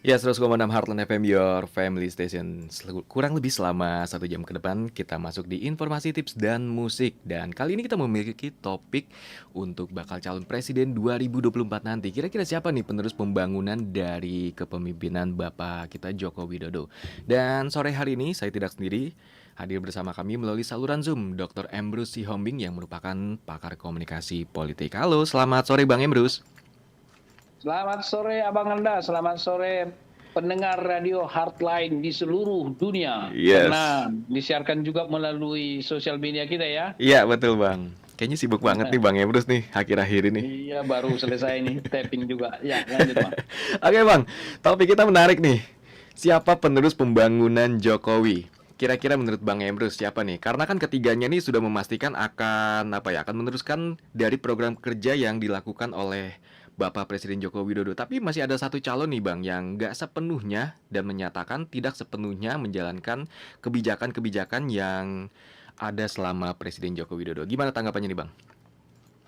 Ya, 100,6 Heartland FM, your family station. Kurang lebih selama 1 jam ke depan, kita masuk di informasi, tips, dan musik. Dan kali ini kita memiliki topik untuk bakal calon presiden 2024 nanti. Kira-kira siapa nih penerus pembangunan dari kepemimpinan Bapak kita Joko Widodo? Dan sore hari ini saya tidak sendiri, hadir bersama kami melalui saluran Zoom Dr. Embrus Sihombing yang merupakan pakar komunikasi politik. Halo, selamat sore Bang Embrus. Selamat sore Abang Anda, selamat sore pendengar radio Heartline di seluruh dunia. Yes. Karena disiarkan juga melalui sosial media kita ya. Iya betul Bang. Kayaknya sibuk banget nih Bang Emrus nih akhir-akhir ini. Iya, baru selesai nih tapping juga. Ya, lanjut Bang. Oke Bang, topik kita menarik nih. Siapa penerus pembangunan Jokowi? Kira-kira menurut Bang Emrus siapa nih? Karena kan ketiganya nih sudah memastikan akan akan meneruskan dari program kerja yang dilakukan oleh Bapak Presiden Joko Widodo. Tapi masih ada satu calon nih Bang yang nggak sepenuhnya dan menyatakan tidak sepenuhnya menjalankan kebijakan-kebijakan yang ada selama Presiden Joko Widodo. Gimana tanggapannya nih Bang?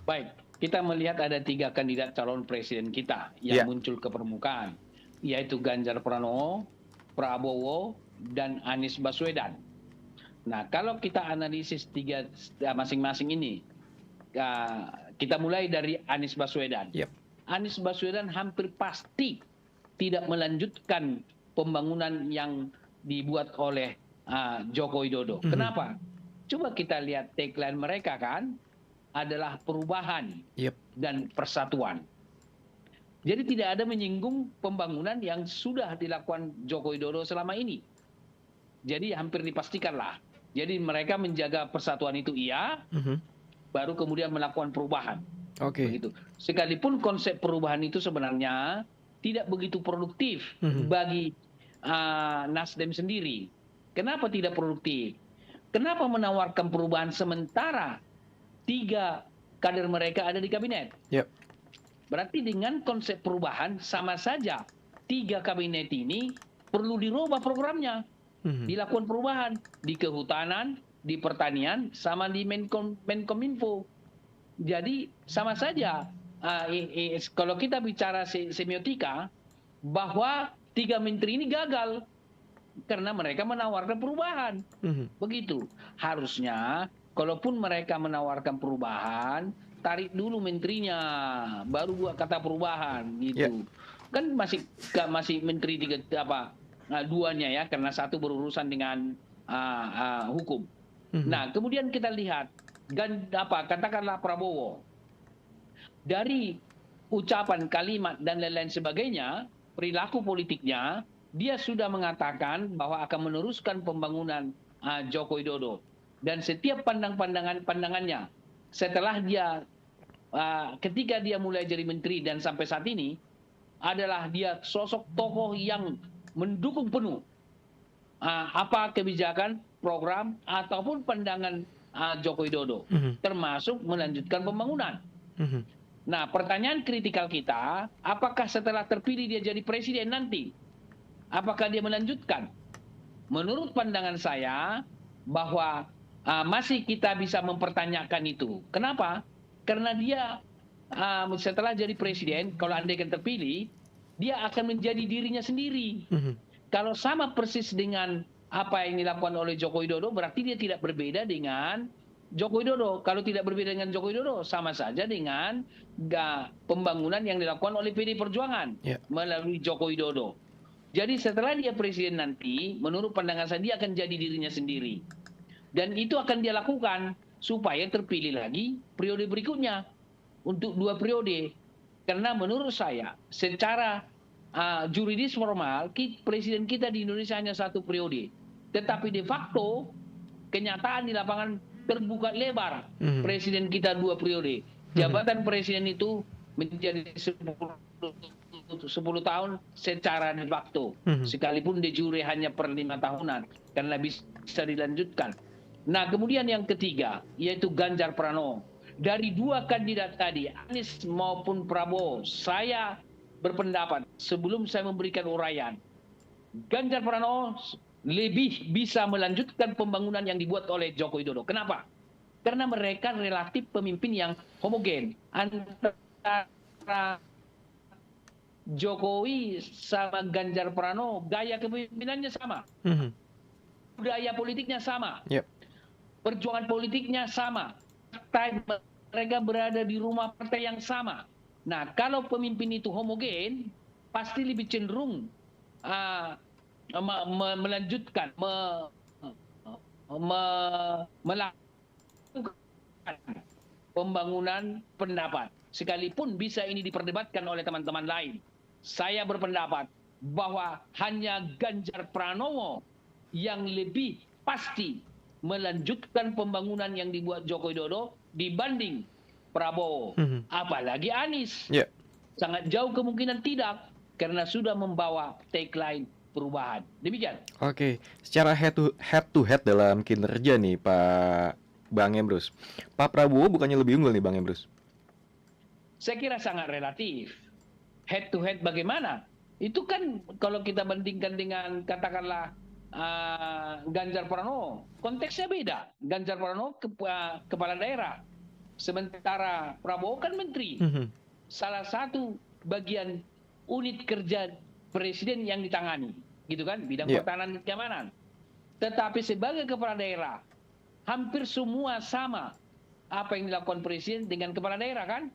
Baik, kita melihat ada 3 kandidat calon presiden kita yang Iya. muncul ke permukaan, yaitu Ganjar Pranowo, Prabowo, dan Anies Baswedan. Nah, kalau kita analisis 3 masing-masing ini, kita mulai dari Anies Baswedan. Yep. Anies Baswedan hampir pasti tidak melanjutkan pembangunan yang dibuat oleh Joko Widodo. Kenapa? Coba kita lihat tagline mereka kan, adalah perubahan Yep. dan persatuan. Jadi tidak ada menyinggung pembangunan yang sudah dilakukan Joko Widodo selama ini. Jadi hampir dipastikanlah. Jadi mereka menjaga persatuan itu iya, baru kemudian melakukan perubahan. Oke. Begitu. Sekalipun konsep perubahan itu sebenarnya tidak begitu produktif bagi Nasdem sendiri. Kenapa tidak produktif? Kenapa menawarkan perubahan sementara 3 kader mereka ada di kabinet? Yep. Berarti dengan konsep perubahan sama saja 3 kabinet ini perlu dirubah programnya. Dilakukan perubahan di kehutanan, di pertanian, sama di Menkominfo. Jadi sama saja kalau kita bicara semiotika bahwa 3 menteri ini gagal karena mereka menawarkan perubahan. Begitu. Harusnya kalaupun mereka menawarkan perubahan, tarik dulu menterinya, baru buat kata perubahan gitu. Kan masih menteri duanya ya, karena satu berurusan dengan hukum. Nah, kemudian kita lihat katakanlah Prabowo, dari ucapan, kalimat dan lain-lain sebagainya, perilaku politiknya, dia sudah mengatakan bahwa akan meneruskan pembangunan Joko Widodo. Dan setiap pandangannya setelah dia ketika dia mulai jadi menteri dan sampai saat ini adalah dia sosok tokoh yang mendukung penuh apa kebijakan, program ataupun pandangan Joko Widodo, termasuk melanjutkan pembangunan. Nah, pertanyaan kritikal kita, apakah setelah terpilih dia jadi presiden nanti, apakah dia melanjutkan? Menurut pandangan saya bahwa masih kita bisa mempertanyakan itu. Kenapa? Karena dia setelah jadi presiden, kalau andaikan terpilih, dia akan menjadi dirinya sendiri. Kalau sama persis dengan apa yang dilakukan oleh Joko Widodo, berarti dia tidak berbeda dengan Joko Widodo. Kalau tidak berbeda dengan Joko Widodo, sama saja dengan pembangunan yang dilakukan oleh PD Perjuangan melalui Joko Widodo. Jadi setelah dia presiden nanti, menurut pandangan saya, dia akan jadi dirinya sendiri. Dan itu akan dia lakukan supaya terpilih lagi periode berikutnya untuk 2 periode. Karena menurut saya, secara juridis formal, presiden kita di Indonesia hanya 1 periode. Tetapi de facto, kenyataan di lapangan terbuka lebar. Presiden kita 2 periode. Jabatan presiden itu menjadi 10 tahun secara de facto. Sekalipun de jure hanya per 5 tahunan. Karena bisa dilanjutkan. Nah, kemudian yang ketiga, yaitu Ganjar Pranowo. Dari 2 kandidat tadi, Anies maupun Prabowo, saya berpendapat sebelum saya memberikan uraian, Ganjar Pranowo lebih bisa melanjutkan pembangunan yang dibuat oleh Joko Widodo. Kenapa? Karena mereka relatif pemimpin yang homogen antara Jokowi sama Ganjar Pranowo gaya kepemimpinannya sama, budaya politiknya sama, Yep. perjuangan politiknya sama, partai mereka berada di rumah partai yang sama. Nah, kalau pemimpin itu homogen, pasti lebih cenderung melanjutkan, melakukan pembangunan pendapat. Sekalipun bisa ini diperdebatkan oleh teman-teman lain. Saya berpendapat bahwa hanya Ganjar Pranowo yang lebih pasti melanjutkan pembangunan yang dibuat Joko Widodo dibanding Prabowo. Apalagi Anies. Yeah. Sangat jauh kemungkinan tidak, karena sudah membawa tagline perubahan. Demikian. Oke, secara head to head dalam kinerja nih Pak Bang Emrus, Pak Prabowo bukannya lebih unggul nih Bang Emrus? Saya kira sangat relatif. Head to head bagaimana? Itu kan kalau kita bandingkan dengan katakanlah Ganjar Pranowo, konteksnya beda. Ganjar Pranowo kepala daerah, sementara Prabowo kan menteri. Salah satu bagian unit kerja presiden yang ditangani, gitu kan, bidang pertahanan dan keamanan. Tetapi sebagai kepala daerah, hampir semua sama apa yang dilakukan presiden dengan kepala daerah kan.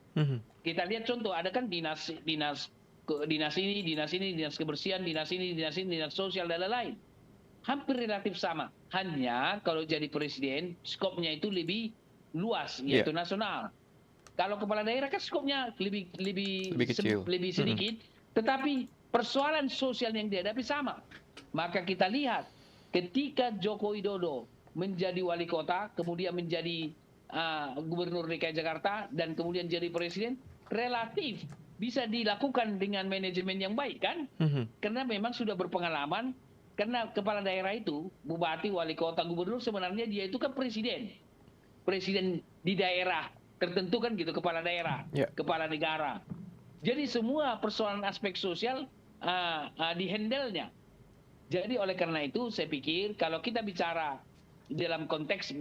Kita lihat contoh, ada kan dinas ini, dinas kebersihan, dinas ini, dinas sosial dan lain-lain. Hampir relatif sama. Hanya kalau jadi presiden, skopnya itu lebih luas, yaitu nasional. Kalau kepala daerah kan skopnya lebih kecil, lebih sedikit, tetapi persoalan sosial yang dihadapi sama. Maka kita lihat ketika Joko Widodo menjadi wali kota, kemudian menjadi gubernur DKI Jakarta, dan kemudian jadi presiden, relatif bisa dilakukan dengan manajemen yang baik kan? Karena memang sudah berpengalaman, karena kepala daerah itu, bupati, wali kota, gubernur, sebenarnya dia itu kan presiden di daerah tertentu kan gitu, kepala daerah, kepala negara. Jadi semua persoalan aspek sosial dihandle-nya. Jadi oleh karena itu saya pikir kalau kita bicara dalam konteks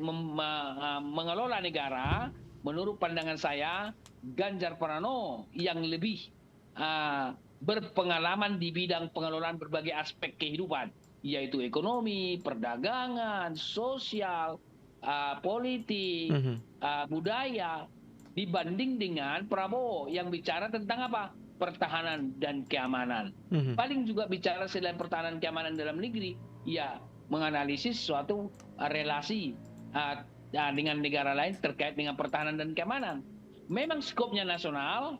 mengelola negara, menurut pandangan saya Ganjar Pranowo yang lebih berpengalaman di bidang pengelolaan berbagai aspek kehidupan, yaitu ekonomi, perdagangan, sosial, politik, budaya, dibanding dengan Prabowo yang bicara tentang apa? Pertahanan dan keamanan. Paling juga bicara selain pertahanan keamanan dalam negeri, ya menganalisis suatu relasi dengan negara lain terkait dengan pertahanan dan keamanan. Memang skopnya nasional,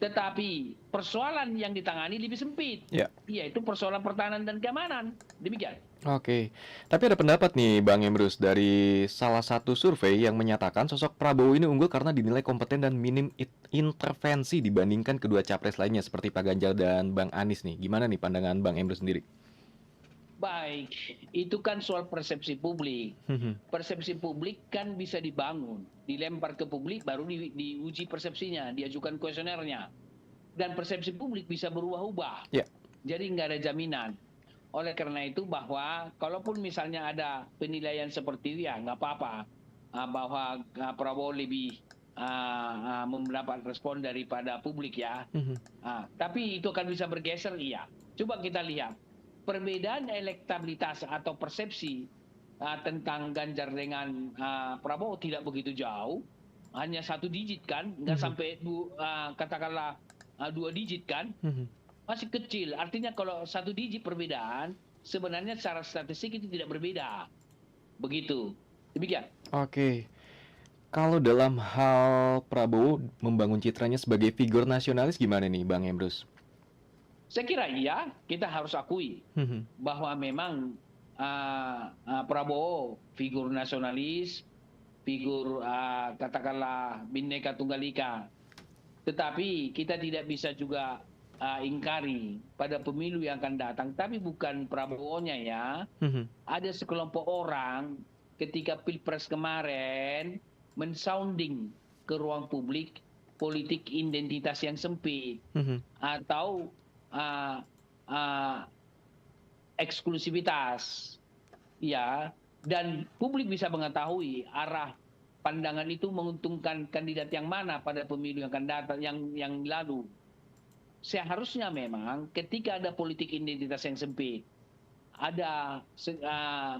tetapi persoalan yang ditangani lebih sempit, yaitu persoalan pertahanan dan keamanan. Demikian. Oke, tapi ada pendapat nih Bang Emrus dari salah satu survei yang menyatakan sosok Prabowo ini unggul karena dinilai kompeten dan minim intervensi dibandingkan kedua capres lainnya seperti Pak Ganjar dan Bang Anies nih. Gimana nih pandangan Bang Emrus sendiri? Baik, itu kan soal persepsi publik. Persepsi publik kan bisa dibangun, dilempar ke publik, baru diuji persepsinya, diajukan kuesionernya. Dan persepsi publik bisa berubah-ubah. Jadi nggak ada jaminan. Oleh karena itu bahwa kalaupun misalnya ada penilaian seperti itu, ya nggak apa-apa. Bahwa Prabowo lebih mendapat respon daripada publik ya. Tapi itu akan bisa bergeser, iya. Coba kita lihat. Perbedaan elektabilitas atau persepsi tentang Ganjar dengan Prabowo tidak begitu jauh, hanya 1 digit kan, nggak sampai katakanlah 2 digit kan, masih kecil. Artinya kalau 1 digit perbedaan, sebenarnya secara statistik itu tidak berbeda. Begitu. Demikian. Oke. Kalau dalam hal Prabowo membangun citranya sebagai figur nasionalis gimana nih Bang Emrus? Saya kira iya, kita harus akui bahwa memang Prabowo figur nasionalis, figur katakanlah Bhinneka Tunggal Ika. Tetapi kita tidak bisa juga ingkari pada pemilu yang akan datang, tapi bukan Prabowo-nya ya. Ada sekelompok orang ketika Pilpres kemarin mensounding ke ruang publik politik identitas yang sempit atau eksklusivitas, ya, dan publik bisa mengetahui arah pandangan itu menguntungkan kandidat yang mana pada pemilu yang akan datang, yang lalu. seharusnya memang ketika ada politik identitas yang sempit, ada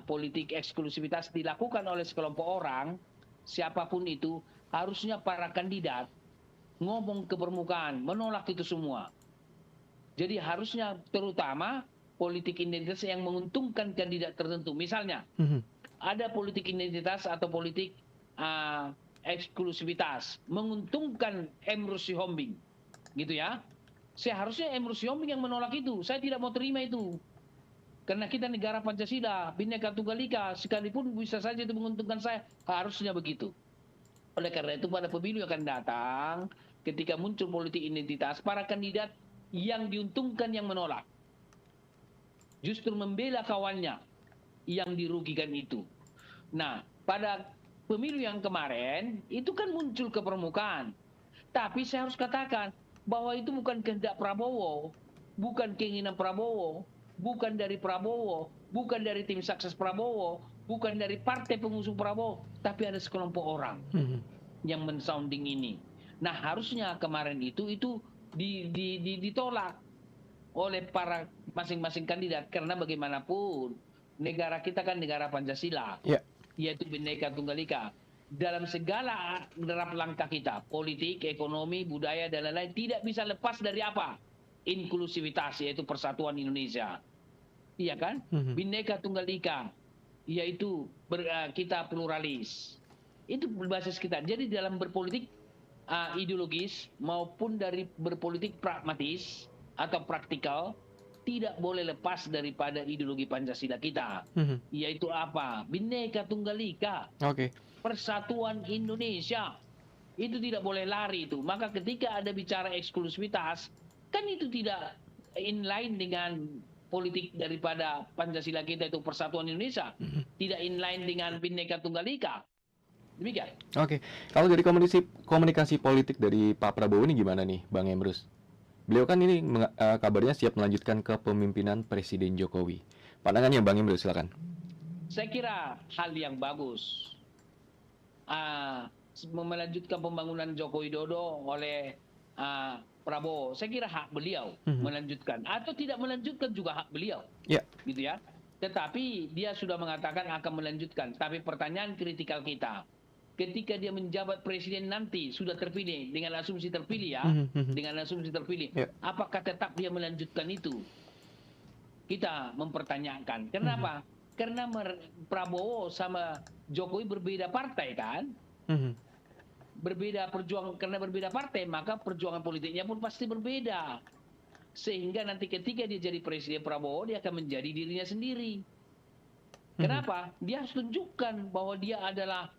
politik eksklusivitas dilakukan oleh sekelompok orang, siapapun itu, harusnya para kandidat ngomong ke permukaan, menolak itu semua. Jadi harusnya terutama politik identitas yang menguntungkan kandidat tertentu. Misalnya, ada politik identitas atau politik eksklusivitas menguntungkan Emrus Sihombing, gitu ya. Seharusnya Emrus Sihombing yang menolak itu. Saya tidak mau terima itu. Karena kita negara Pancasila, Bhinneka Tunggal Ika, sekalipun bisa saja itu menguntungkan saya, harusnya begitu. Oleh karena itu pada pemilu yang akan datang, ketika muncul politik identitas, para kandidat yang diuntungkan yang menolak. Justru membela kawannya yang dirugikan itu. Nah, pada pemilu yang kemarin, itu kan muncul ke permukaan. Tapi saya harus katakan bahwa itu bukan kehendak Prabowo, bukan keinginan Prabowo, bukan dari Prabowo, bukan dari tim sukses Prabowo, bukan dari partai pengusung Prabowo, tapi ada sekelompok orang yang mensounding ini. Nah, harusnya kemarin itu ditolak oleh para masing-masing kandidat, karena bagaimanapun negara kita kan negara Pancasila, yaitu Bhinneka Tunggal Ika. Dalam segala derap langkah kita, politik, ekonomi, budaya, dan lain-lain, tidak bisa lepas dari apa? Inklusivitas, yaitu persatuan Indonesia. Iya kan? Bhinneka Tunggal Ika, yaitu kita pluralis. Itu berbasis kita. Jadi dalam berpolitik ideologis maupun dari berpolitik pragmatis atau praktikal, tidak boleh lepas daripada ideologi Pancasila kita. Yaitu apa? Bhinneka Tunggal Ika. Persatuan Indonesia. Itu tidak boleh lari itu. Maka ketika ada bicara eksklusivitas, kan itu tidak inline dengan politik daripada Pancasila kita, itu persatuan Indonesia. Tidak inline dengan Bhinneka Tunggal Ika. Demikian. Kalau dari komunikasi politik dari Pak Prabowo ini gimana nih, Bang Emrus? Beliau kan ini kabarnya siap melanjutkan kepemimpinan Presiden Jokowi. Pandangannya Bang Emrus, silakan. Saya kira hal yang bagus. Melanjutkan pembangunan Joko Widodo oleh Prabowo, saya kira hak beliau melanjutkan, atau tidak melanjutkan juga hak beliau, gitu ya. Tetapi dia sudah mengatakan akan melanjutkan. Tapi pertanyaan kritikal kita, ketika dia menjabat presiden nanti sudah terpilih, dengan asumsi terpilih ya, dengan asumsi terpilih, apakah tetap dia melanjutkan itu? Kita mempertanyakan. Kenapa? Karena Prabowo sama Jokowi berbeda partai kan, berbeda perjuangan. Karena berbeda partai, maka perjuangan politiknya pun pasti berbeda. Sehingga nanti ketika dia jadi presiden Prabowo, dia akan menjadi dirinya sendiri. Kenapa? Dia harus tunjukkan bahwa dia adalah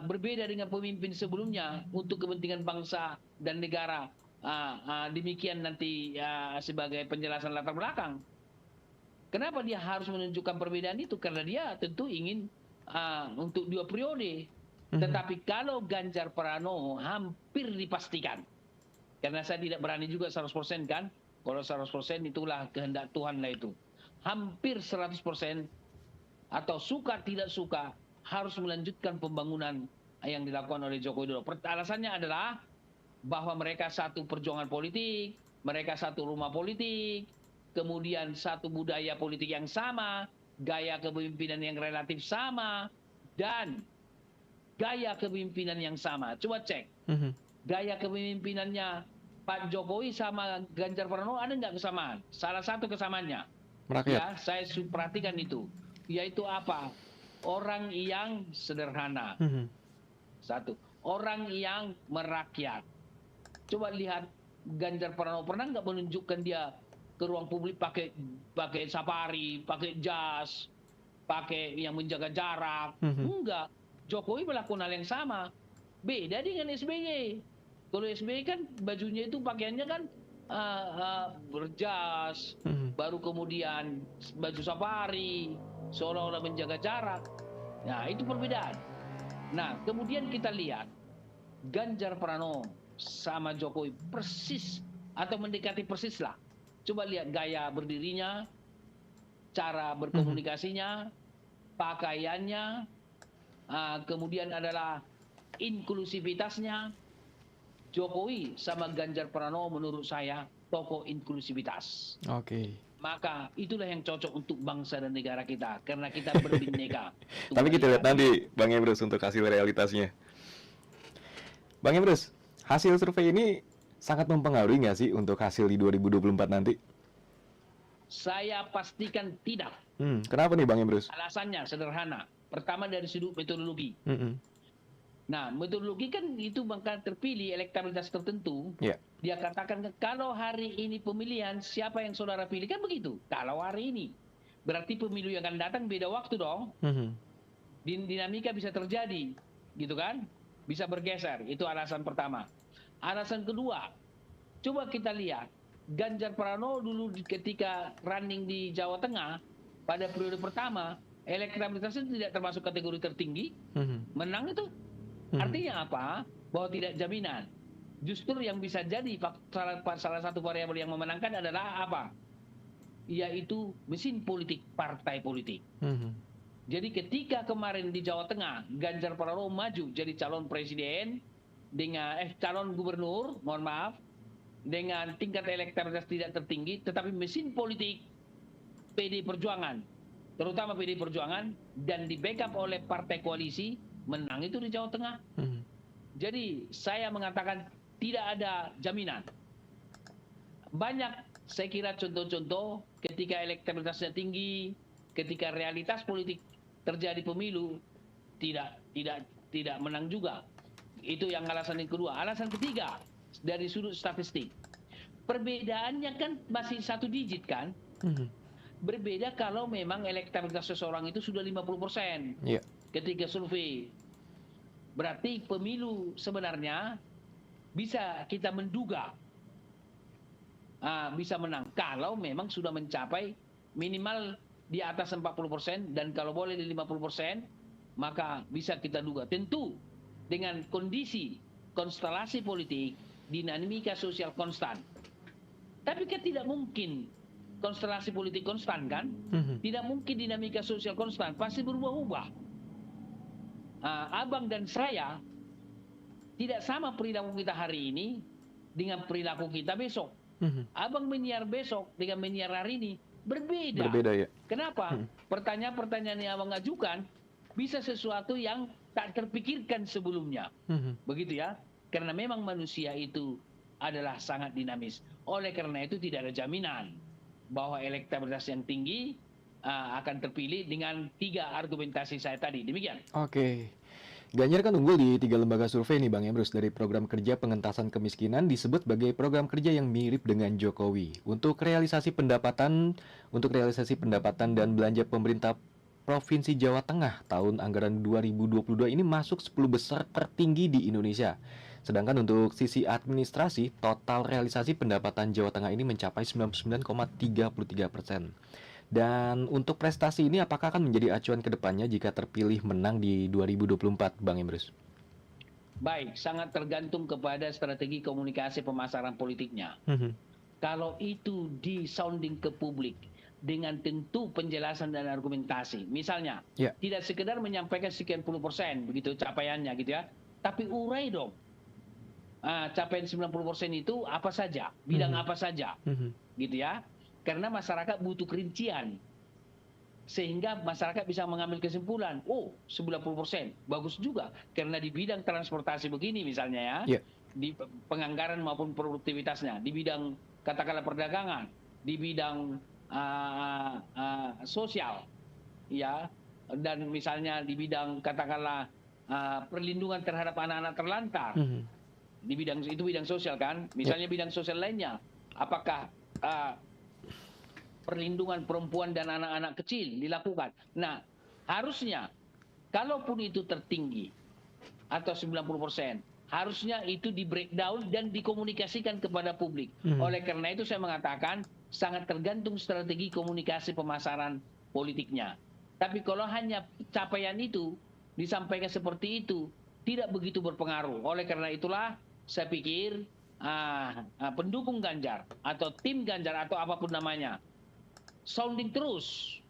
berbeda dengan pemimpin sebelumnya untuk kepentingan bangsa dan negara. Demikian nanti sebagai penjelasan latar belakang. Kenapa dia harus menunjukkan perbedaan itu? Karena dia tentu ingin untuk 2 periode. Tetapi kalau Ganjar Pranowo hampir dipastikan, karena saya tidak berani juga 100% kan, kalau 100% itulah kehendak Tuhan lah itu. Hampir 100% atau suka tidak suka harus melanjutkan pembangunan yang dilakukan oleh Joko Widodo. Alasannya adalah bahwa mereka satu perjuangan politik, mereka satu rumah politik, kemudian satu budaya politik yang sama, gaya kepemimpinan yang relatif sama, dan gaya kepemimpinan yang sama. Coba cek. Gaya kepemimpinannya Pak Jokowi sama Ganjar Pranowo ada nggak kesamaan? Salah satu kesamaannya. Ya, saya perhatikan itu. Yaitu apa? Orang yang sederhana. Satu. Orang yang merakyat. Coba lihat Ganjar Pranowo, pernah nggak menunjukkan dia ke ruang publik pakai safari, pakai jas, pakai yang menjaga jarak? Enggak. Jokowi melakukan hal yang sama. Beda dengan SBY. Kalau SBY kan bajunya itu pakaiannya kan berjas, baru kemudian baju safari, seolah-olah menjaga jarak. Nah, itu perbedaan. Nah, kemudian kita lihat Ganjar Pranowo sama Jokowi persis atau mendekati persis lah. Coba lihat gaya berdirinya, cara berkomunikasinya, pakaiannya, kemudian adalah inklusivitasnya. Jokowi sama Ganjar Pranowo menurut saya tokoh inklusivitas. Oke. Maka itulah yang cocok untuk bangsa dan negara kita, karena kita berbineka. Tapi kita lihat nanti Bang Emrus untuk hasil realitasnya. Bang Emrus, hasil survei ini sangat mempengaruhi nggak sih untuk hasil di 2024 nanti? Saya pastikan tidak. Kenapa nih Bang Emrus? Alasannya sederhana. Pertama dari sudut metodologi. Nah, metodologi kan itu bakal terpilih elektabilitas tertentu. Dia katakan kalau hari ini pemilihan siapa yang saudara pilih, kan begitu. Kalau hari ini berarti pemilu yang akan datang beda waktu dong. Dinamika bisa terjadi, gitu kan? Bisa bergeser. Itu alasan pertama. Alasan kedua, coba kita lihat Ganjar Pranowo dulu ketika running di Jawa Tengah pada periode pertama elektabilitasnya tidak termasuk kategori tertinggi, menang itu. Artinya apa? Bahwa tidak jaminan. Justru yang bisa jadi salah satu variabel yang memenangkan adalah apa? Yaitu mesin politik partai politik. Jadi ketika kemarin di Jawa Tengah Ganjar Pranowo maju jadi calon presiden dengan calon gubernur, mohon maaf, dengan tingkat elektabilitas tidak tertinggi, tetapi mesin politik PD Perjuangan, terutama PD Perjuangan, dan di backup oleh partai koalisi, menang itu di Jawa Tengah. Jadi saya mengatakan tidak ada jaminan. Banyak saya kira contoh-contoh ketika elektabilitasnya tinggi, ketika realitas politik terjadi pemilu tidak menang juga. Itu yang alasan yang kedua. Alasan ketiga dari sudut statistik, perbedaannya kan masih 1 digit kan. Berbeda kalau memang elektabilitas seseorang itu sudah 50%. Ketika survei. Berarti pemilu sebenarnya bisa kita menduga bisa menang kalau memang sudah mencapai minimal di atas 40%, dan kalau boleh di 50%, maka bisa kita duga. Tentu dengan kondisi konstelasi politik, dinamika sosial konstan. Tapi kan tidak mungkin konstelasi politik konstan kan? Tidak mungkin dinamika sosial konstan, pasti berubah-ubah. Abang dan saya tidak sama perilaku kita hari ini dengan perilaku kita besok. Abang menyiar besok dengan menyiar hari ini berbeda. Ya. Kenapa? Pertanyaan-pertanyaan yang abang ajukan bisa sesuatu yang tak terpikirkan sebelumnya. Begitu ya. Karena memang manusia itu adalah sangat dinamis. Oleh karena itu tidak ada jaminan bahwa elektabilitas yang tinggi akan terpilih dengan 3 argumentasi saya tadi. Demikian. Oke. Ganjar kan unggul di 3 lembaga survei nih Bang Emrus. Dari program kerja pengentasan kemiskinan disebut sebagai program kerja yang mirip dengan Jokowi. Untuk realisasi pendapatan dan belanja pemerintah Provinsi Jawa Tengah tahun anggaran 2022 ini masuk 10 besar tertinggi di Indonesia. Sedangkan untuk sisi administrasi, total realisasi pendapatan Jawa Tengah ini mencapai 99,33%. Dan untuk prestasi ini apakah akan menjadi acuan ke depannya jika terpilih menang di 2024, Bang Emrus? Baik, sangat tergantung kepada strategi komunikasi pemasaran politiknya. Kalau itu di-sounding ke publik dengan tentu penjelasan dan argumentasi. Misalnya, tidak sekedar menyampaikan sekian puluh persen, begitu capaiannya gitu ya. Tapi urai dong. Capaian 90% itu apa saja, bidang apa saja, gitu ya. Karena masyarakat butuh kerincian. Sehingga masyarakat bisa mengambil kesimpulan, 90%, bagus juga. Karena di bidang transportasi begini misalnya ya, di penganggaran maupun produktivitasnya, di bidang katakanlah perdagangan, di bidang sosial, ya, dan misalnya di bidang katakanlah perlindungan terhadap anak-anak terlantar, di bidang itu bidang sosial kan, misalnya bidang sosial lainnya, apakah perlindungan perempuan dan anak-anak kecil dilakukan. Nah, harusnya kalaupun itu tertinggi atau 90%, harusnya itu di breakdown dan dikomunikasikan kepada publik. Oleh karena itu saya mengatakan sangat tergantung strategi komunikasi pemasaran politiknya. Tapi kalau hanya capaian itu disampaikan seperti itu, tidak begitu berpengaruh. Oleh karena itulah saya pikir pendukung Ganjar atau tim Ganjar atau apapun namanya, sounding terus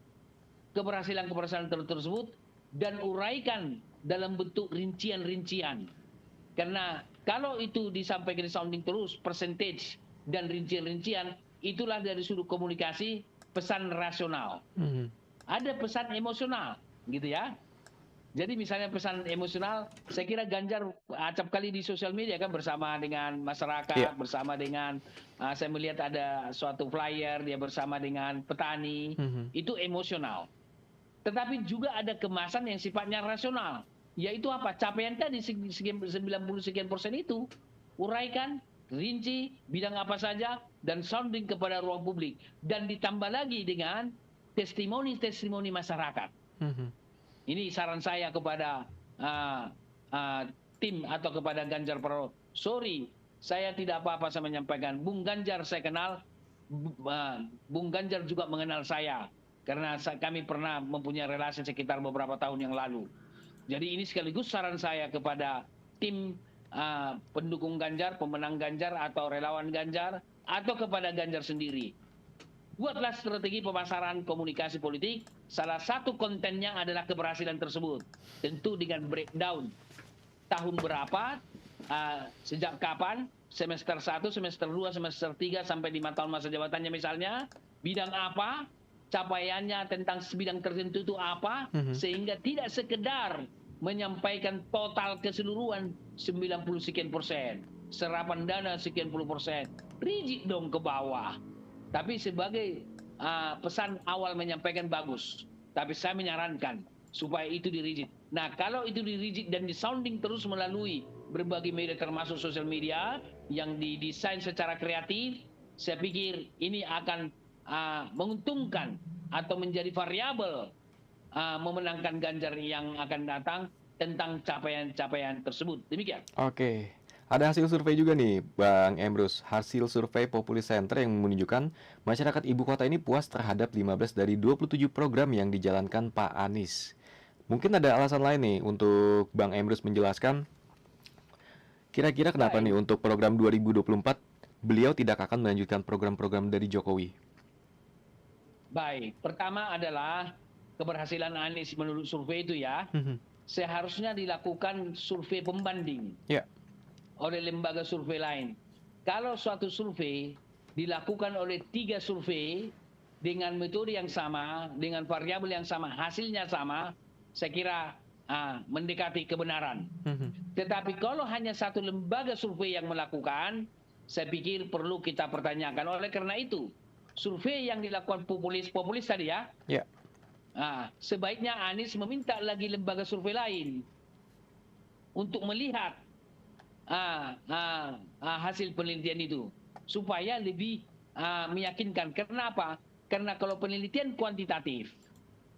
keberhasilan-keberhasilan tersebut dan uraikan dalam bentuk rincian-rincian. Karena kalau itu disampaikan di sounding terus, percentage dan rincian-rincian, itulah dari sudut komunikasi pesan rasional. Ada pesan emosional, gitu ya. Jadi misalnya pesan emosional, saya kira Ganjar acap kali di sosial media kan bersama dengan masyarakat, bersama dengan saya melihat ada suatu flyer dia bersama dengan petani, itu emosional. Tetapi juga ada kemasan yang sifatnya rasional, yaitu apa? Capaian tadi 90 sekian persen itu, uraikan, rinci, bidang apa saja, dan sounding kepada ruang publik. Dan ditambah lagi dengan testimoni-testimoni masyarakat. Ini saran saya kepada tim atau kepada Ganjar Pranowo. Sorry, saya tidak apa-apa saya menyampaikan. Bung Ganjar saya kenal, Bung Ganjar juga mengenal saya. Karena kami pernah mempunyai relasi sekitar beberapa tahun yang lalu. Jadi ini sekaligus saran saya kepada tim pendukung Ganjar, pemenang Ganjar atau relawan Ganjar, atau kepada Ganjar sendiri. Buatlah strategi pemasaran komunikasi politik. Salah satu kontennya adalah keberhasilan tersebut. Tentu dengan breakdown tahun berapa, sejak kapan, semester 1, semester 2, semester 3, sampai 5 tahun masa jabatannya misalnya, bidang apa, capaiannya tentang bidang tertentu itu apa, sehingga tidak sekedar menyampaikan total keseluruhan 90 sekian persen, serapan dana sekian puluh persen, rigid dong ke bawah. Tapi sebagai pesan awal menyampaikan bagus. Tapi saya menyarankan supaya itu dirigid. Nah, kalau itu dirigid dan disounding terus melalui berbagai media termasuk sosial media yang didesain secara kreatif, saya pikir ini akan menguntungkan atau menjadi variabel memenangkan Ganjar yang akan datang tentang capaian-capaian tersebut. Demikian. Oke. Ada hasil survei juga nih, Bang Emrus. Hasil survei Populi Center yang menunjukkan masyarakat ibu kota ini puas terhadap 15 dari 27 program yang dijalankan Pak Anies. Mungkin ada alasan lain nih untuk Bang Emrus menjelaskan kira-kira kenapa nih untuk program 2024 beliau tidak akan melanjutkan program-program dari Jokowi. Baik, pertama adalah keberhasilan Anies menurut survei itu ya, seharusnya dilakukan survei pembanding. Oleh lembaga survei lain. Kalau suatu survei dilakukan oleh 3 survei dengan metode yang sama, dengan variabel yang sama, hasilnya sama, saya kira mendekati kebenaran. Tetapi kalau hanya satu lembaga survei yang melakukan, saya pikir perlu kita pertanyakan. Oleh karena itu, survei yang dilakukan populis tadi ya, sebaiknya Anies meminta lagi lembaga survei lain untuk melihat hasil penelitian itu supaya lebih meyakinkan. Kenapa? Karena kalau penelitian kuantitatif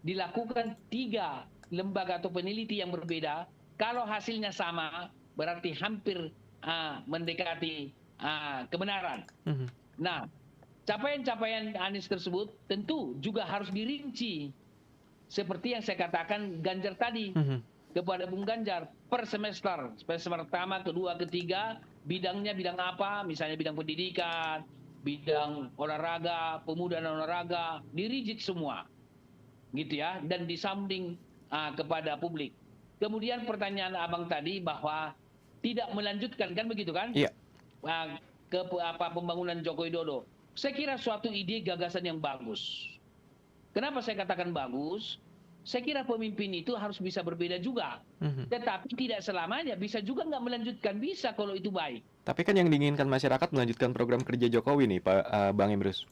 dilakukan 3 lembaga atau peneliti yang berbeda, kalau hasilnya sama berarti hampir mendekati kebenaran. Nah, capaian-capaian Anies tersebut tentu juga harus dirinci seperti yang saya katakan Ganjar tadi. Kepada Bung Ganjar per semester pertama, kedua, ketiga, bidangnya bidang apa, misalnya bidang pendidikan, bidang olahraga, pemuda dan olahraga, dirigid semua, gitu ya, dan disounding kepada publik. Kemudian pertanyaan abang tadi bahwa tidak melanjutkan, kan begitu kan? Ke pembangunan Joko Widodo. Saya kira suatu ide gagasan yang bagus. Kenapa saya katakan bagus? Saya kira pemimpin itu harus bisa berbeda juga. Tetapi tidak selamanya, bisa juga nggak melanjutkan, bisa kalau itu baik. Tapi kan yang diinginkan masyarakat melanjutkan program kerja Jokowi nih, Bang Emrus.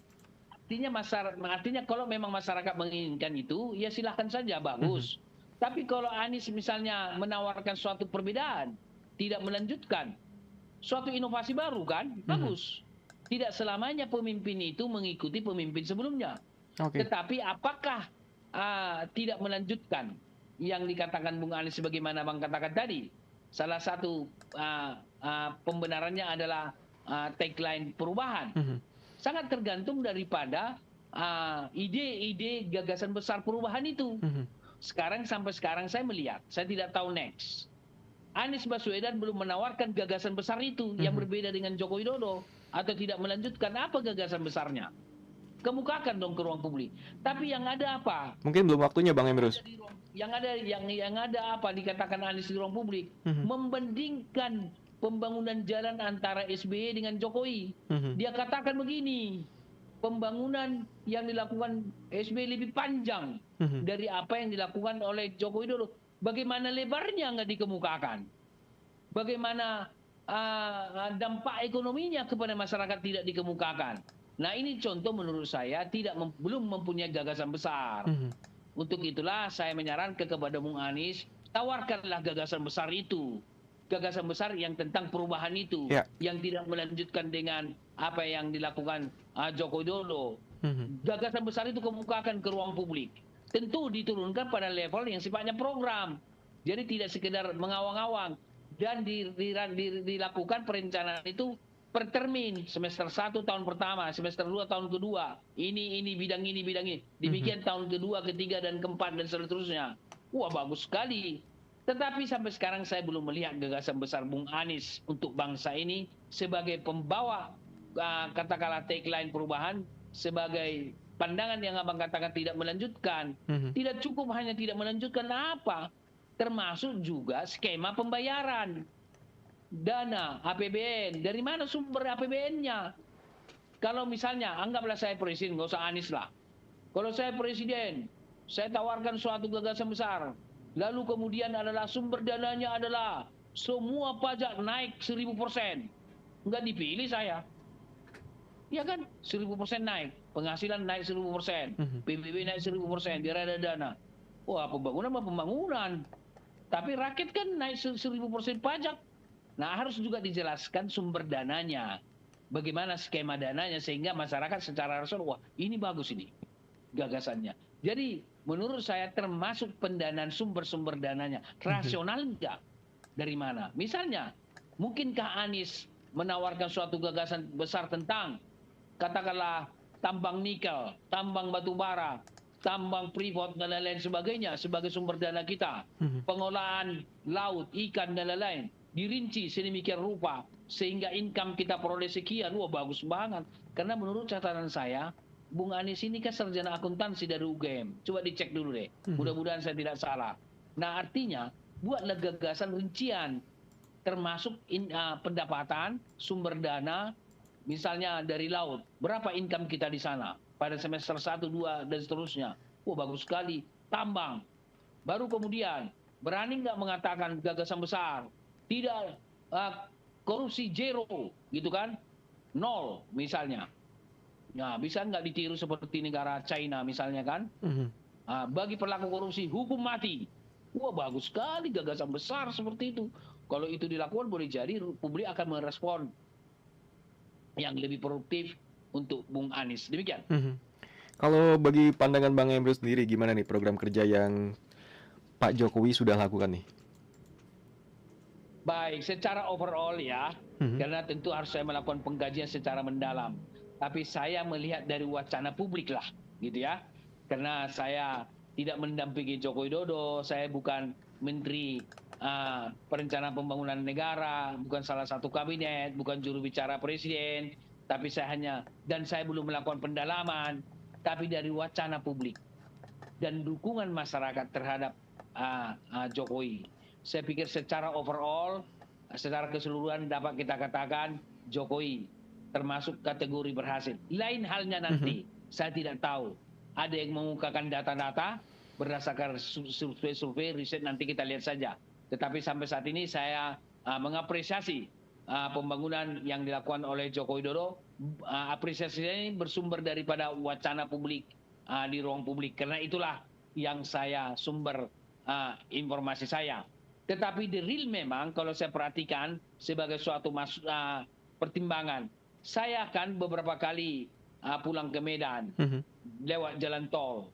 Artinya kalau memang masyarakat menginginkan itu, ya silahkan saja, bagus. Tapi kalau Anies misalnya menawarkan suatu perbedaan, tidak melanjutkan, suatu inovasi baru kan, bagus. Tidak selamanya pemimpin itu mengikuti pemimpin sebelumnya. Tetapi apakah tidak melanjutkan yang dikatakan Bung Anies sebagaimana Bang katakan tadi? Salah satu pembenarannya adalah tagline perubahan. Sangat tergantung daripada ide-ide gagasan besar perubahan itu. Sampai sekarang saya melihat, saya tidak tahu next. Anies Baswedan belum menawarkan gagasan besar itu yang berbeda dengan Joko Widodo, atau tidak melanjutkan apa gagasan besarnya. Kemukakan dong ke ruang publik. Tapi yang ada apa? Mungkin belum waktunya Bang Emrus. Yang ada apa dikatakan Anies di ruang publik? Membandingkan pembangunan jalan antara SBY dengan Jokowi. Dia katakan begini, pembangunan yang dilakukan SBY lebih panjang dari apa yang dilakukan oleh Joko Widodo. Bagaimana lebarnya nggak dikemukakan? Bagaimana dampak ekonominya kepada masyarakat tidak dikemukakan? Nah, ini contoh menurut saya belum mempunyai gagasan besar. Untuk itulah saya menyarankan kepada Bung Anies, tawarkanlah gagasan besar itu. Gagasan besar yang tentang perubahan itu, yang tidak melanjutkan dengan apa yang dilakukan Joko Widodo. Gagasan besar itu kemukakan ke ruang publik. Tentu diturunkan pada level yang sifatnya program. Jadi tidak sekedar mengawang-awang. Dan dilakukan perencanaan itu per termin, semester 1 tahun pertama, semester 2 tahun kedua. Ini bidang ini, bidang ini. Demikian tahun kedua, ketiga, dan keempat, dan seterusnya. Wah, bagus sekali. Tetapi sampai sekarang saya belum melihat gagasan besar Bung Anies untuk bangsa ini sebagai pembawa, katakanlah tagline perubahan, sebagai pandangan yang abang katakan tidak melanjutkan. Tidak cukup hanya tidak melanjutkan apa, termasuk juga skema pembayaran. Dana APBN, dari mana sumber APBN-nya? Kalau misalnya, anggaplah saya presiden, nggak usah Anies lah. Kalau saya presiden, saya tawarkan suatu gagasan besar. Lalu kemudian adalah sumber dananya adalah semua pajak naik 1000%. Nggak dipilih saya. Ya kan, 1000% naik. Penghasilan naik 1000%. PBB naik 1000%, biar ada dana. Wah, pembangunan mah pembangunan. Tapi rakyat kan naik 1000% pajak. Nah, harus juga dijelaskan sumber dananya. Bagaimana skema dananya sehingga masyarakat secara rasional, wah ini bagus ini gagasannya. Jadi menurut saya termasuk pendanaan sumber-sumber dananya. Rasional enggak? Dari mana? Misalnya, mungkinkah Anies menawarkan suatu gagasan besar tentang katakanlah tambang nikel, tambang batu bara, tambang freeport dan lain-lain sebagainya sebagai sumber dana kita. Pengolahan laut, ikan dan lain-lain. Dirinci sedemikian rupa sehingga income kita peroleh sekian. Wah, bagus banget. Karena menurut catatan saya, Bung Anies ini kan sarjana akuntansi dari UGM. Coba dicek dulu deh. Mudah-mudahan saya tidak salah. Nah, artinya buatlah gagasan rincian termasuk pendapatan, sumber dana, misalnya dari laut. Berapa income kita di sana pada semester 1, 2, dan seterusnya. Wah, bagus sekali. Tambang. Baru kemudian, berani nggak mengatakan gagasan besar? Tidak, korupsi zero, gitu kan? 0 misalnya. Nah, bisa nggak ditiru seperti negara China misalnya kan? Bagi pelaku korupsi, hukum mati. Wah, bagus sekali gagasan besar seperti itu. Kalau itu dilakukan boleh jadi publik akan merespon yang lebih produktif untuk Bung Anies. Demikian. Kalau bagi pandangan Bang Emrus sendiri, gimana nih program kerja yang Pak Jokowi sudah lakukan nih? Baik, secara overall ya, karena tentu harus saya melakukan pengkajian secara mendalam. Tapi saya melihat dari wacana publik lah, gitu ya. Karena saya tidak mendampingi Joko Widodo, saya bukan Menteri Perencanaan Pembangunan Negara, bukan salah satu kabinet, bukan juru bicara presiden, tapi saya belum melakukan pendalaman, tapi dari wacana publik dan dukungan masyarakat terhadap Jokowi. Saya pikir secara overall, secara keseluruhan dapat kita katakan Jokowi termasuk kategori berhasil. Lain halnya nanti, saya tidak tahu. Ada yang mengungkapkan data-data berdasarkan survei-survei, riset, nanti kita lihat saja. Tetapi sampai saat ini saya mengapresiasi pembangunan yang dilakukan oleh Joko Widodo. Apresiasi ini bersumber daripada wacana publik di ruang publik. Karena itulah yang saya sumber informasi saya. Tetapi the real memang kalau saya perhatikan sebagai suatu pertimbangan, saya akan beberapa kali pulang ke Medan lewat jalan tol.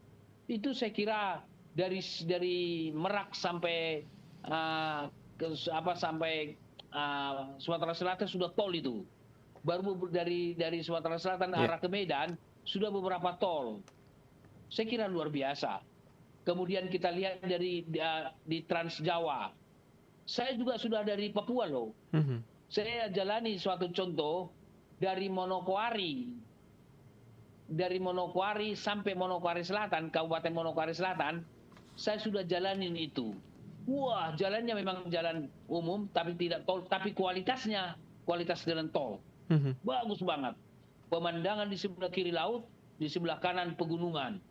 Itu saya kira dari Merak sampai sampai Sumatera Selatan sudah tol itu. Baru dari Sumatera Selatan arah ke Medan sudah beberapa tol. Saya kira luar biasa. Kemudian kita lihat di Trans Jawa. Saya juga sudah dari Papua loh. Saya jalani suatu contoh dari Manokwari. Dari Manokwari sampai Manokwari Selatan, Kabupaten Manokwari Selatan, saya sudah jalanin itu. Wah, jalannya memang jalan umum, tapi tidak tol, tapi kualitas jalan tol. Mhm. Bagus banget. Pemandangan di sebelah kiri laut, di sebelah kanan pegunungan.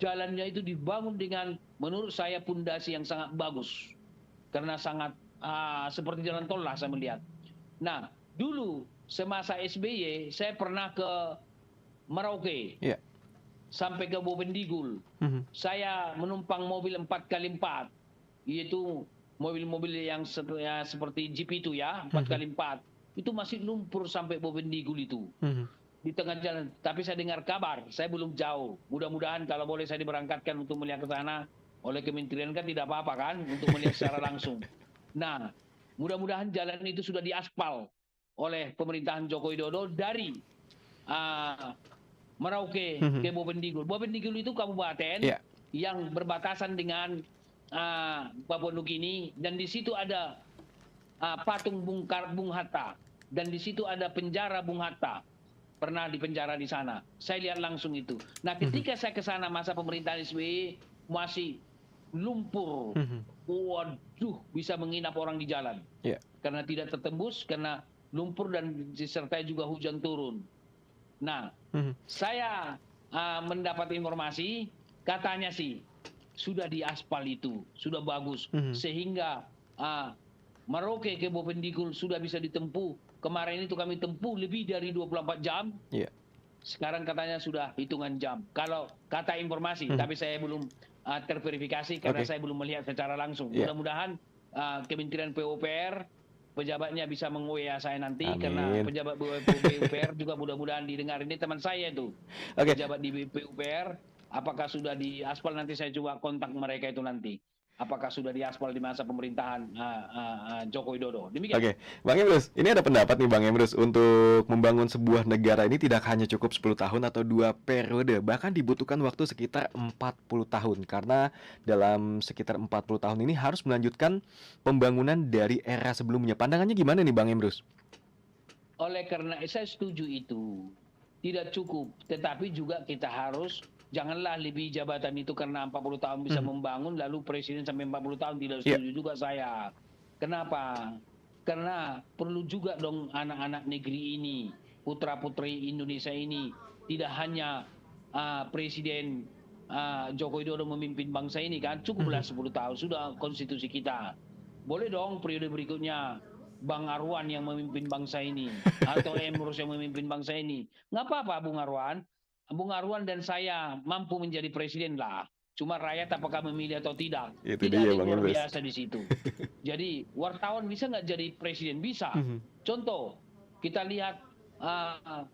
Jalannya itu dibangun dengan, menurut saya, pondasi yang sangat bagus. Karena sangat seperti jalan tol lah saya melihat. Nah, dulu semasa SBY, saya pernah ke Merauke, Iya. sampai ke Bovendigul. Mhm. Saya menumpang mobil 4x4, yaitu mobil-mobil yang seperti Jeep itu ya, 4x4. Itu masih lumpur sampai Bovendigul itu. Mhm. Di tengah jalan. Tapi saya dengar kabar, saya belum jauh. Mudah-mudahan kalau boleh saya diberangkatkan untuk melihat ke sana oleh kementerian, kan tidak apa-apa kan, untuk melihat secara langsung. Nah, mudah-mudahan jalan itu sudah diaspal oleh pemerintahan Joko Widodo dari Merauke ke Bovendigul. Bovendigul itu kabupaten Iya. yang berbatasan dengan Papua Nugini, dan di situ ada patung Bung Hatta, dan di situ ada penjara Bung Hatta. Pernah dipenjara di sana. Saya lihat langsung itu. Nah, ketika saya ke sana masa pemerintahan SBY, masih lumpur. Waduh, bisa menginap orang di jalan. Iya. Karena tidak tertembus, karena lumpur dan disertai juga hujan turun. Nah, saya mendapat informasi, katanya sih sudah diaspal itu, sudah bagus, sehingga Merauke ke Bovendigul sudah bisa ditempuh. Kemarin itu kami tempuh lebih dari 24 jam. Iya. Sekarang katanya sudah hitungan jam. Kalau kata informasi, tapi saya belum terverifikasi karena saya belum melihat secara langsung. Iya. Mudah-mudahan Kementerian PUPR pejabatnya bisa meng-WA saya nanti. Amin. Karena pejabat PUPR juga mudah-mudahan didengar. Ini teman saya itu, pejabat di PUPR. Apakah sudah diaspal? Nanti saya coba kontak mereka itu nanti. Apakah sudah diaspal di masa pemerintahan Joko Widodo. Demikian. Oke, Bang Emrus, ini ada pendapat nih Bang Emrus, untuk membangun sebuah negara ini tidak hanya cukup 10 tahun atau 2 periode, bahkan dibutuhkan waktu sekitar 40 tahun. Karena dalam sekitar 40 tahun ini harus melanjutkan pembangunan dari era sebelumnya. Pandangannya gimana nih Bang Emrus? Oleh karena saya setuju itu. Tidak cukup, tetapi juga kita harus, janganlah lebih jabatan itu karena 40 tahun bisa membangun, lalu presiden sampai 40 tahun, tidak setuju juga saya. Kenapa? Karena perlu juga dong anak-anak negeri ini, putra-putri Indonesia ini, tidak hanya Presiden Joko Widodo memimpin bangsa ini kan, cukuplah 10 tahun, sudah konstitusi kita. Boleh dong periode berikutnya Bang Arwan yang memimpin bangsa ini, atau Emrus yang memimpin bangsa ini. Nggak apa-apa Bung Arwan. Bung Arwan dan saya mampu menjadi presiden lah. Cuma rakyat apakah memilih atau tidak. Itu Tidak dia, ada yang Bang luar Emrus. biasa di situ. Jadi wartawan bisa nggak jadi presiden? Bisa. Contoh, kita lihat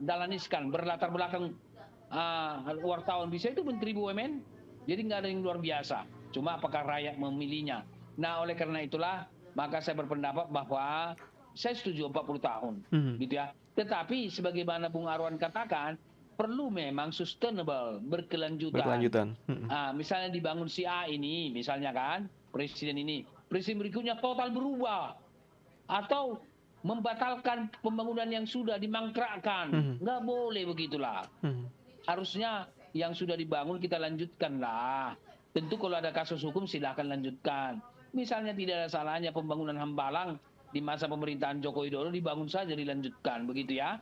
Dahlan Iskan berlatar belakang wartawan, bisa itu Menteri BUMN. Jadi nggak ada yang luar biasa. Cuma apakah rakyat memilihnya? Nah, oleh karena itulah maka saya berpendapat bahwa saya setuju 40 tahun, gitu ya. Tetapi sebagaimana Bung Arwan katakan, perlu memang sustainable, berkelanjutan. Misalnya dibangun si A ini, misalnya kan, presiden ini, presiden berikutnya total berubah, atau membatalkan pembangunan yang sudah dimangkrakkan. Nggak boleh begitulah. Harusnya yang sudah dibangun kita lanjutkan lah. Tentu kalau ada kasus hukum silakan lanjutkan. Misalnya tidak ada salahnya pembangunan Hambalang di masa pemerintahan Joko Widodo dibangun saja, dilanjutkan, begitu ya.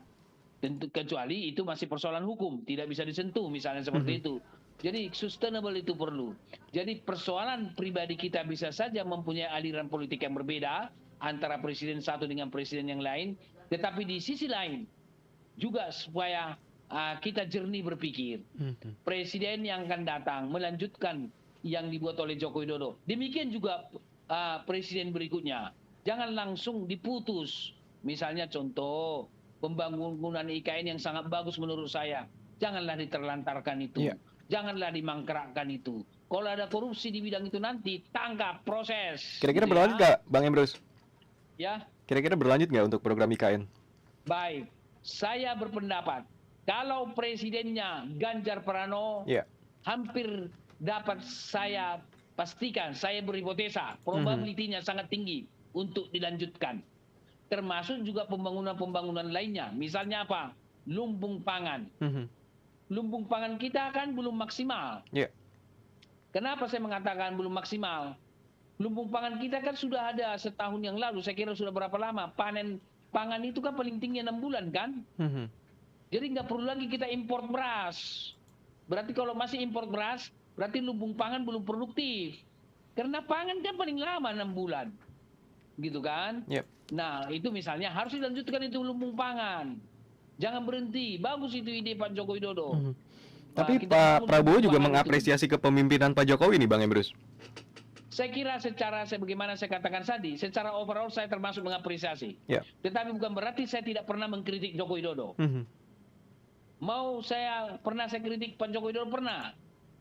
Tentu kecuali itu masih persoalan hukum, tidak bisa disentuh misalnya seperti itu. Jadi sustainable itu perlu. Jadi persoalan pribadi kita bisa saja mempunyai aliran politik yang berbeda antara presiden satu dengan presiden yang lain, tetapi di sisi lain juga supaya kita jernih berpikir. Presiden yang akan datang melanjutkan yang dibuat oleh Joko Widodo. Demikian juga presiden berikutnya. Jangan langsung diputus. Misalnya contoh, pembangunan IKN yang sangat bagus menurut saya. Janganlah diterlantarkan itu. Janganlah dimangkrakkan itu. Kalau ada korupsi di bidang itu nanti, tangkap, proses. Kira-kira gitu berlanjut nggak, Bang Emrus? Ya. Kira-kira berlanjut nggak untuk program IKN? Baik, saya berpendapat, kalau presidennya Ganjar Pranowo, hampir dapat saya pastikan, saya berhipotesa, probability-nya sangat tinggi untuk dilanjutkan. Termasuk juga pembangunan-pembangunan lainnya. Misalnya apa? Lumbung pangan. Lumbung pangan kita kan belum maksimal. Kenapa saya mengatakan belum maksimal? Lumbung pangan kita kan sudah ada setahun yang lalu, saya kira sudah berapa lama. Panen pangan itu kan paling tinggi 6 bulan kan. Jadi nggak perlu lagi kita import beras. Berarti kalau masih import beras, berarti lumbung pangan belum produktif. Karena pangan kan paling lama 6 bulan. Gitu kan. Nah itu misalnya harus dilanjutkan itu lumbung pangan. Jangan berhenti. Bagus itu ide Pak Joko Widodo. Tapi Pak Prabowo juga mengapresiasi kepemimpinan Pak Jokowi nih Bang Emrus. Saya kira sebagaimana saya katakan tadi, secara overall saya termasuk mengapresiasi. Tetapi bukan berarti saya tidak pernah mengkritik Joko Widodo. Saya kritik Pak Joko Widodo, pernah.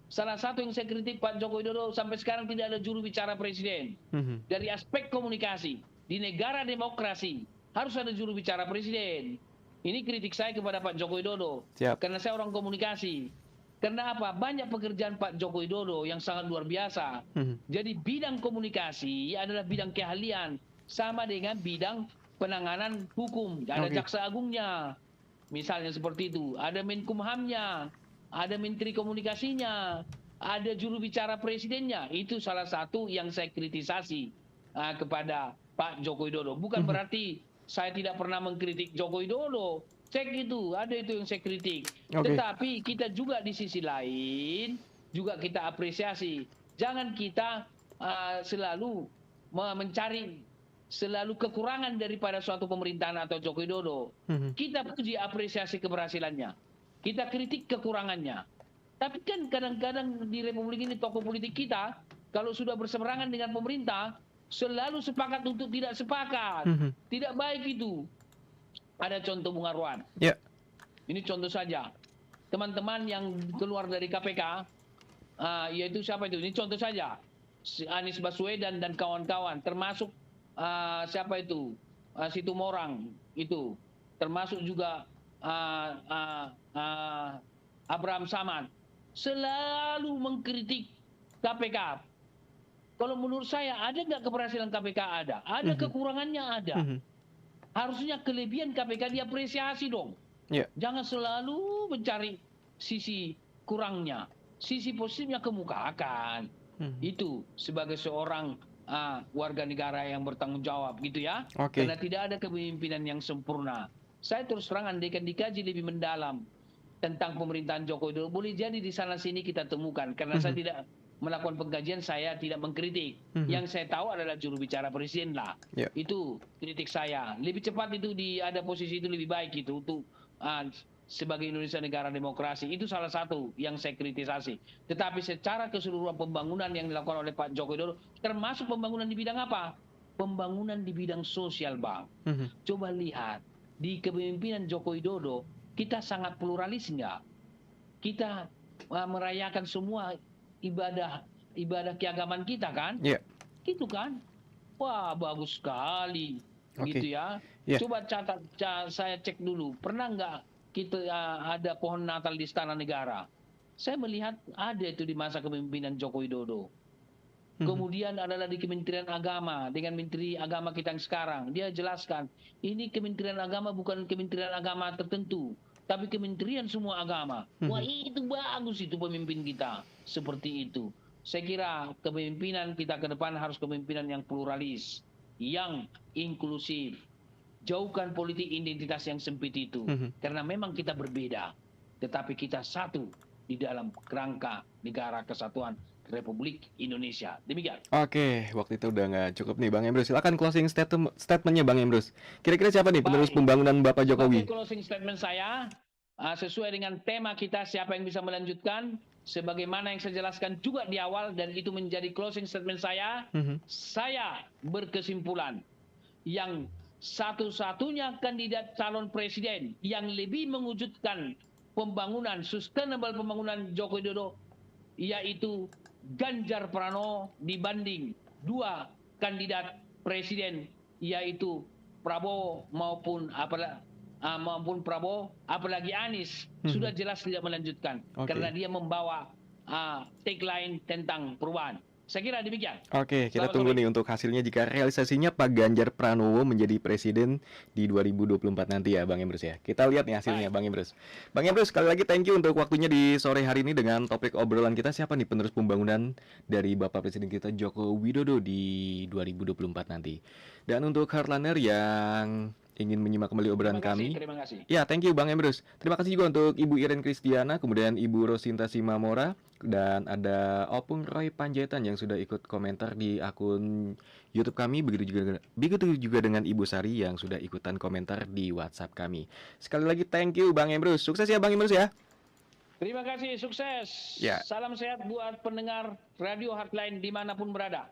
Salah satu yang saya kritik Pak Joko Widodo, sampai sekarang tidak ada juru bicara presiden. Dari aspek komunikasi, di negara demokrasi harus ada juru bicara presiden. Ini kritik saya kepada Pak Joko Widodo. Karena saya orang komunikasi. Karena apa? Banyak pekerjaan Pak Joko Widodo yang sangat luar biasa. Jadi bidang komunikasi adalah bidang keahlian. Sama dengan bidang penanganan hukum. Ada jaksa agungnya. Misalnya seperti itu. Ada Menkumhamnya. Ada Menteri Komunikasinya. Ada juru bicara presidennya. Itu salah satu yang saya kritisasi kepada Pak Joko Widodo. Bukan berarti saya tidak pernah mengkritik Joko Widodo. Cek itu, ada itu yang saya kritik. Tetapi kita juga di sisi lain, juga kita apresiasi. Jangan kita selalu mencari selalu kekurangan daripada suatu pemerintahan atau Joko Widodo. Kita puji apresiasi keberhasilannya. Kita kritik kekurangannya. Tapi kan kadang-kadang di Republik ini tokoh politik kita, kalau sudah berseberangan dengan pemerintah, selalu sepakat untuk tidak sepakat. Tidak baik itu. Ada contoh Bung Arwan. Ini contoh saja. Teman-teman yang keluar dari KPK, yaitu siapa itu? Ini contoh saja. Anies Baswedan dan kawan-kawan, termasuk siapa itu? Situmorang itu. Termasuk juga Abraham Samad. Selalu mengkritik KPK. Kalau menurut saya, ada nggak keberhasilan KPK? Ada. Ada kekurangannya? Ada. Harusnya kelebihan KPK diapresiasi dong. Jangan selalu mencari sisi kurangnya. Sisi positifnya kemukakan. Itu sebagai seorang warga negara yang bertanggung jawab gitu ya. Karena tidak ada kepemimpinan yang sempurna. Saya terus terang andaikan dikaji lebih mendalam tentang pemerintahan Joko Widodo, boleh jadi di sana sini kita temukan. Karena saya tidak melakukan pengkajian, saya tidak mengkritik. Yang saya tahu adalah juru bicara presiden lah. Itu kritik saya. Lebih cepat itu ada posisi itu lebih baik itu untuk sebagai Indonesia negara demokrasi. Itu salah satu yang saya kritisasi. Tetapi secara keseluruhan pembangunan yang dilakukan oleh Pak Joko Widodo, termasuk pembangunan di bidang apa? Pembangunan di bidang sosial, Bang. Coba lihat di kepemimpinan Joko Widodo, kita sangat pluralis nggak? Kita merayakan semua ibadah keagamaan kita kan? Gitu kan? Wah, bagus sekali. Gitu ya. Coba catat, saya cek dulu. Pernah nggak kita ada pohon Natal di Istana Negara? Saya melihat ada itu di masa kepemimpinan Joko Widodo. Kemudian adalah di Kementerian Agama dengan Menteri Agama kita yang sekarang. Dia jelaskan, ini Kementerian Agama bukan Kementerian Agama tertentu, tapi kementerian semua agama. Wah, itu bagus itu pemimpin kita. Seperti itu. Saya kira kepemimpinan kita ke depan harus kepemimpinan yang pluralis, yang inklusif. Jauhkan politik identitas yang sempit itu. Karena memang kita berbeda, tetapi kita satu di dalam kerangka negara kesatuan Republik Indonesia. Demikian. Oke, waktu itu udah nggak cukup nih Bang Emrus. Silakan closing statementnya Bang Emrus. Kira-kira siapa nih penerus pembangunan Bapak Jokowi? Closing statement saya sesuai dengan tema kita, siapa yang bisa melanjutkan, sebagaimana yang saya jelaskan juga di awal dan itu menjadi closing statement saya. Saya berkesimpulan yang satu-satunya kandidat calon presiden yang lebih mewujudkan pembangunan sustainable pembangunan Joko Widodo yaitu Ganjar Pranowo dibanding dua kandidat presiden yaitu Prabowo maupun Prabowo, apalagi Anies sudah jelas tidak melanjutkan karena dia membawa tagline tentang perubahan. Saya kira demikian. Oke, kita Selamat tunggu sore. nih untuk hasilnya jika realisasinya Pak Ganjar Pranowo menjadi presiden di 2024 nanti ya Bang Emrus ya. Kita lihat nih hasilnya Baik. Bang Emrus. Bang Emrus, sekali lagi thank you untuk waktunya di sore hari ini dengan topik obrolan kita, siapa nih penerus pembangunan dari Bapak Presiden kita Joko Widodo di 2024 nanti. Dan untuk Heartlander yang ingin menyimak kembali obrolan kami, Terima kasih. ya, thank you Bang Emrus. Terima kasih juga untuk Ibu Iren Kristiana, kemudian Ibu Rosinta Simamora, dan ada Opung Roy Panjaitan yang sudah ikut komentar di akun YouTube kami. Begitu juga dengan Ibu Sari yang sudah ikutan komentar di WhatsApp kami. Sekali lagi thank you Bang Emrus. Sukses ya Bang Emrus ya. Terima kasih, sukses. Ya. Salam sehat buat pendengar Radio Heartline dimanapun berada.